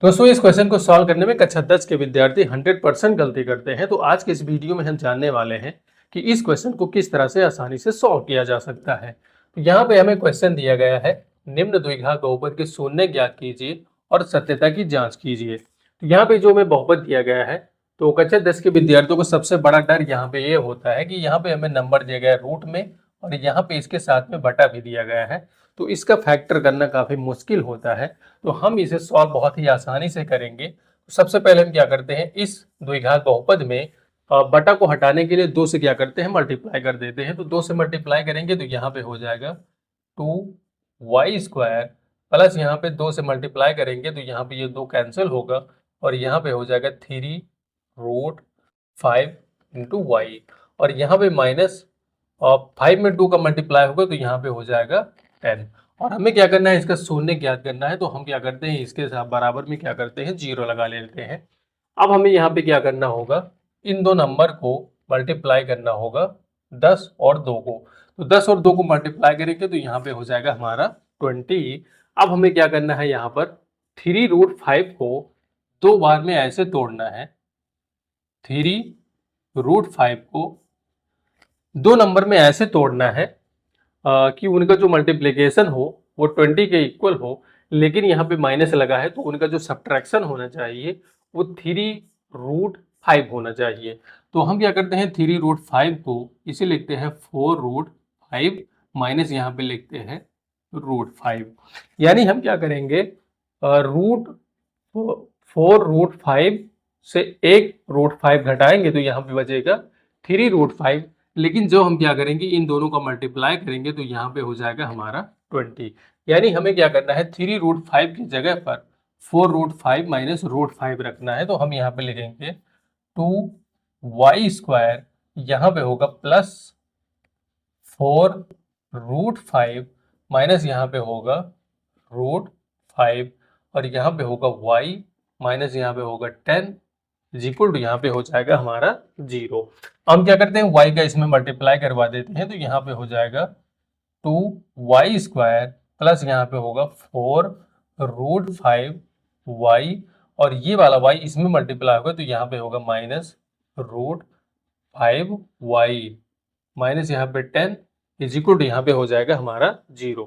दोस्तों इस क्वेश्चन को सॉल्व करने में कक्षा 10 के विद्यार्थी 100% गलती करते हैं। तो आज के इस वीडियो में हम जानने वाले हैं कि इस क्वेश्चन को किस तरह से आसानी से सॉल्व किया जा सकता है। तो यहाँ पे हमें क्वेश्चन दिया गया है, निम्न द्विघात बहुपद के शून्य ज्ञात कीजिए और सत्यता की जांच कीजिए। तो यहाँ पे जो हमें बहुपद दिया गया है, तो कक्षा 10 के विद्यार्थियों को सबसे बड़ा डर यहाँ पे ये होता है कि यहाँ पे हमें नंबर दिया गया है रूट में और यहाँ पे इसके साथ में बटा भी दिया गया है, तो इसका फैक्टर करना काफी मुश्किल होता है। तो हम इसे सॉल्व बहुत ही आसानी से करेंगे। सबसे पहले हम क्या करते हैं, इस द्विघात बहुपद में बटा को हटाने के लिए 2 से क्या करते हैं, मल्टीप्लाई कर देते हैं। तो 2 से मल्टीप्लाई करेंगे तो यहाँ पे हो जाएगा 2y² प्लस यहाँ पे 2 से मल्टीप्लाई करेंगे तो यहाँ पे ये 2 कैंसिल होगा और यहाँ पे हो जाएगा 3√5 इंटू वाई और यहाँ पे माइनस 5 में 2 का मल्टीप्लाई होगा तो यहाँ पे हो जाएगा 10। और हमें क्या करना है, इसका शून्य ज्ञात करना है। तो हम क्या करते हैं, इसके साथ बराबर में क्या करते हैं, 0 लगा लेते हैं। अब हमें यहाँ पे क्या करना होगा, इन दो नंबर को मल्टीप्लाई करना होगा 10 और 2 को। तो 10 और 2 को मल्टीप्लाई करेंगे तो यहाँ पे हो जाएगा हमारा 20। अब हमें क्या करना है, यहाँ पर 3√5 को 2 बार में ऐसे तोड़ना है। 3√5 को 2 नंबर में ऐसे तोड़ना है कि उनका जो मल्टीप्लिकेशन हो वो 20 के इक्वल हो, लेकिन यहाँ पे माइनस लगा है तो उनका जो सब्ट्रैक्शन होना चाहिए वो 3√5 होना चाहिए। तो हम क्या करते हैं, 3√5 को इसे लिखते हैं 4√5 माइनस यहाँ पे लिखते हैं √5। यानी हम क्या करेंगे, रूट 4√5 से एक √5 घटाएंगे तो यहाँ पे बचेगा 3√5। लेकिन जो हम क्या करेंगे, इन दोनों का मल्टीप्लाई करेंगे तो यहाँ पे हो जाएगा हमारा 20। यानी हमें क्या करना है, 3√5 की जगह पर 4√5 माइनस √5 रखना है। तो हम यहाँ पे लिखेंगे 2y², यहाँ पे होगा प्लस 4√5 माइनस यहाँ पे होगा √5 और यहाँ पे होगा y माइनस यहाँ पे होगा 10 इक्वल टू यहाँ पे हो जाएगा हमारा 0। हम क्या करते हैं, y का इसमें मल्टीप्लाई करवा देते हैं तो यहाँ पे हो जाएगा 2y² प्लस यहाँ पे होगा 4√5y और ये वाला y इसमें मल्टीप्लाई होगा तो यहाँ पे होगा माइनस √5y माइनस यहाँ पे 10 इक्वल टू यहाँ पे हो जाएगा हमारा 0।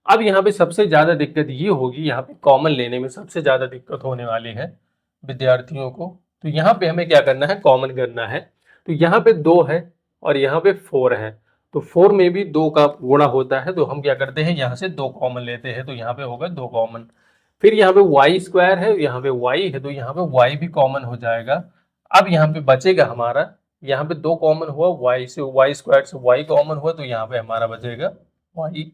अब यहाँ पे सबसे ज्यादा दिक्कत ये होगी, यहाँ पे कॉमन लेने में सबसे ज्यादा दिक्कत होने वाली है विद्यार्थियों को। तो यहाँ पे हमें क्या करना है, कॉमन करना है। तो यहाँ पे 2 है और यहाँ पे 4 है, तो 4 में भी 2 का गुणा होता है। तो हम क्या करते हैं, यहाँ से 2 कॉमन लेते हैं तो यहाँ पे होगा 2 कॉमन। फिर यहाँ पे y² है, यहाँ पे y है तो यहाँ पे y भी कॉमन हो जाएगा। अब यहाँ पे बचेगा हमारा, यहाँ पे 2 कॉमन हुआ, y से y² से y कॉमन हुआ तो यहाँ पे हमारा बचेगा y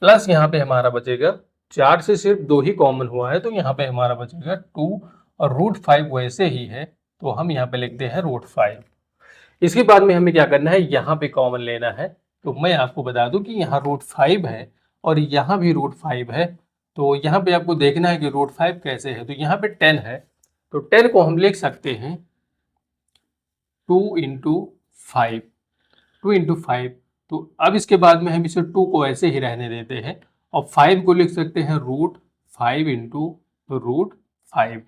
प्लस यहाँ पे हमारा बचेगा 4 से सिर्फ 2 ही कॉमन हुआ है तो यहाँ पे हमारा बचेगा 2 और √5 वैसे ही है तो हम यहाँ पे लिखते हैं √5। इसके बाद में हमें क्या करना है, यहाँ पे कॉमन लेना है। तो मैं आपको बता दूं कि यहाँ √5 है और यहाँ भी √5 है। तो यहाँ पे आपको देखना है कि √5 कैसे है। तो यहाँ पे 10 है तो 10 को हम लिख सकते हैं 2 इंटू 5, 2 इंटू 5। तो अब इसके बाद में हम इसे 2 को ऐसे ही रहने देते हैं और 5 को लिख सकते हैं √5 इंटू √5।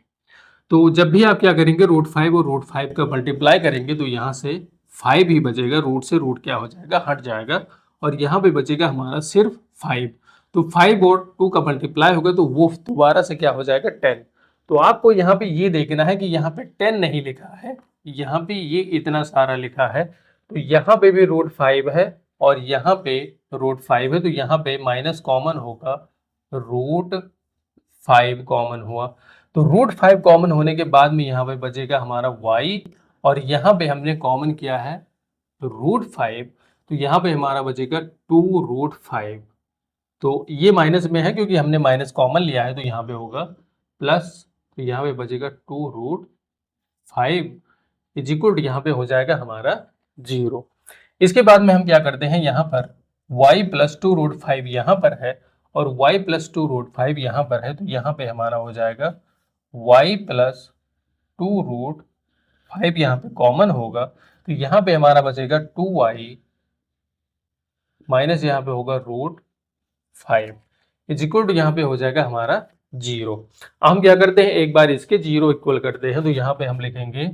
तो जब भी आप क्या करेंगे, √5 और √5 का मल्टीप्लाई करेंगे तो यहाँ से 5 ही बचेगा, रूट से रूट क्या हो जाएगा, हट जाएगा और यहाँ पे बचेगा हमारा सिर्फ 5। तो 5 और 2 का मल्टीप्लाई होगा तो वो दोबारा से क्या हो जाएगा, 10। तो आपको यहाँ पे ये देखना है कि यहाँ पे 10 नहीं लिखा है, यहाँ पे ये इतना सारा लिखा है। तो यहाँ पे भी √5 है और यहाँ पे √5 है तो यहाँ पे माइनस कॉमन होगा, √5 कॉमन हुआ। तो √5 कॉमन होने के बाद में यहाँ पे बचेगा हमारा y और यहाँ पे हमने कॉमन किया है √5 तो यहाँ पे हमारा बचेगा 2√5। तो ये माइनस में है क्योंकि हमने माइनस कॉमन लिया है तो यहाँ पे होगा प्लस, तो यहाँ पे बचेगा 2√5 इक्वल टू यहाँ पे हो जाएगा हमारा 0। इसके बाद में हम क्या करते हैं, यहाँ पर y प्लस 2√5 यहाँ पर है और y प्लस 2√5 यहाँ पर है तो यहाँ पे हमारा हो जाएगा y प्लस 2√5 यहाँ पे कॉमन होगा तो यहाँ पे हमारा बचेगा 2y माइनस यहाँ पे होगा √5 इक्वल टू यहाँ पे हो जाएगा हमारा जीरो। हम क्या करते हैं, एक बार इसके जीरो इक्वल करते हैं, तो यहाँ पे हम लिखेंगे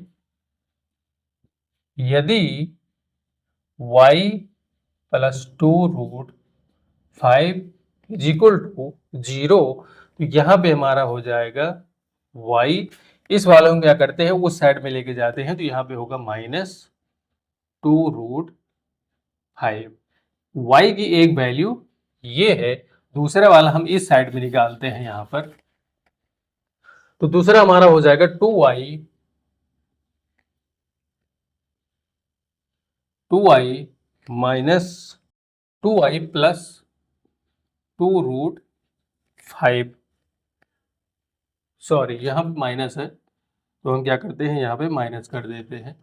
यदि y plus 2√5 is equal to 0, तो यहाँ पे हमारा हो जाएगा y, इस वाले को क्या करते हैं उस साइड में लेके जाते हैं, तो यहाँ पे होगा -2√5। y की एक वैल्यू ये है, दूसरा वाला हम इस साइड में निकालते हैं यहाँ पर, तो दूसरा हमारा हो जाएगा 2y minus 2y plus 2√5। Sorry, यहाँ पे माइनस है, तो हम क्या करते हैं यहाँ पे माइनस कर देते हैं,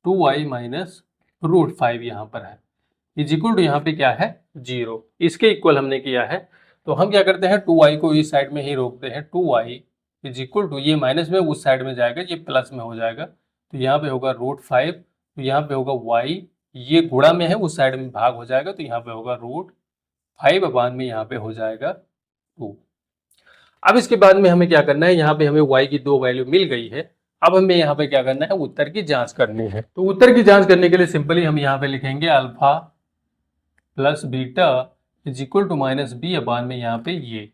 2y माइनस √5 यहाँ पर है, इज इक्वल टू यहाँ पे क्या है 0, इसके इक्वल हमने किया है। तो हम क्या करते हैं 2y को इस साइड में ही रोकते हैं, 2y इज इक्वल टू, ये माइनस में उस साइड में जाएगा, ये प्लस में हो जाएगा, तो यहाँ पे होगा √5, तो यहाँ पे होगा y, ये गुणा में है उस साइड में भाग हो जाएगा, तो यहाँ पे होगा √5 अपान में यहाँ पे हो जाएगा 2। अब इसके बाद में हमें क्या करना है, यहाँ पे हमें y की दो वैल्यू मिल गई है, अब हमें यहाँ पे क्या करना है, उत्तर की जांच करनी है। तो उत्तर की जांच करने के लिए सिंपली हम यहाँ पे लिखेंगे alpha plus beta is equal to minus b upon में यहाँ पे ये।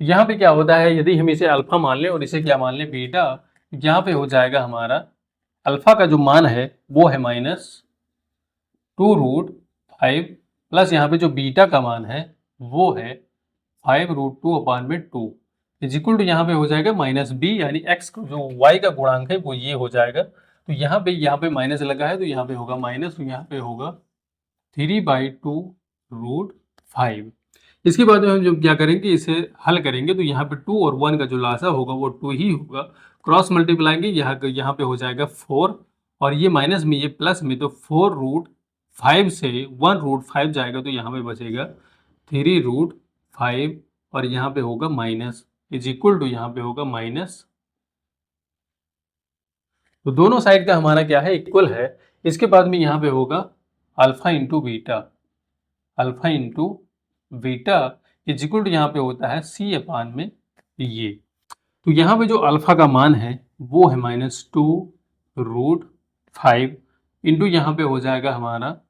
यहाँ पे क्या होता है, यदि हम इसे अल्फा मान लें और इसे क्या मान लें बीटा, यहाँ पे हो जाएगा हमारा अल्फा का जो मान है वो है -2√5 प्लस यहाँ पे जो बीटा का मान है वो है 5√2 अपान में 2 इज इक्वल टू यहाँ पे हो जाएगा माइनस बी, यानी एक्स जो वाई का गुणांक है वो ये हो जाएगा। तो यहाँ पे माइनस लगा है, तो यहाँ पे होगा माइनस, तो यहाँ पे होगा 3/2√5। इसके बाद में हम जो क्या करेंगे, इसे हल करेंगे, तो यहाँ पे 2 और 1 का जो लासा होगा वो 2 ही होगा, क्रॉस मल्टीप्लाएंगे, यहाँ पे हो जाएगा 4, और ये माइनस में ये प्लस में, तो 4√5 से 1√5 जाएगा, तो यहाँ पे बचेगा 3√5, और यहाँ पे होगा माइनस, इज इक्वल टू यहाँ पे होगा माइनस, तो दोनों साइड का हमारा क्या है इक्वल है। इसके बाद में यहाँ पे होगा alpha into beta, alpha into beta is equal to यहाँ पे होता है सी अपान में ये। तो यहाँ पे जो अल्फा का मान है वो है -2√5 इंटू यहाँ पे हो जाएगा हमारा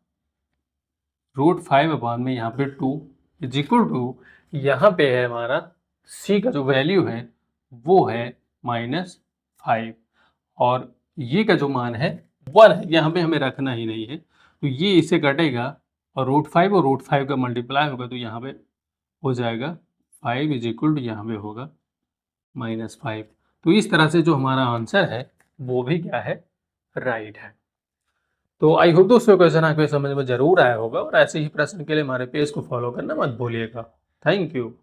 √5 अपान में यहाँ पे 2 इज इक्वल टू यहाँ पे है हमारा सी का जो वैल्यू है वो है -5, और ये का जो मान है 1 है, यहाँ पे हमें रखना ही नहीं है, तो ये इससे कटेगा और √5 और √5 का मल्टीप्लाई होगा, तो यहाँ पे हो जाएगा 5 इज इक्वल टू यहाँ पे होगा -5। तो इस तरह से जो हमारा आंसर है वो भी क्या है राइट है। तो आई होप दोस्तों क्वेश्चन आपके समझ में जरूर आया होगा, और ऐसे ही प्रश्न के लिए हमारे पेज को फॉलो करना मत भूलिएगा। Thank you.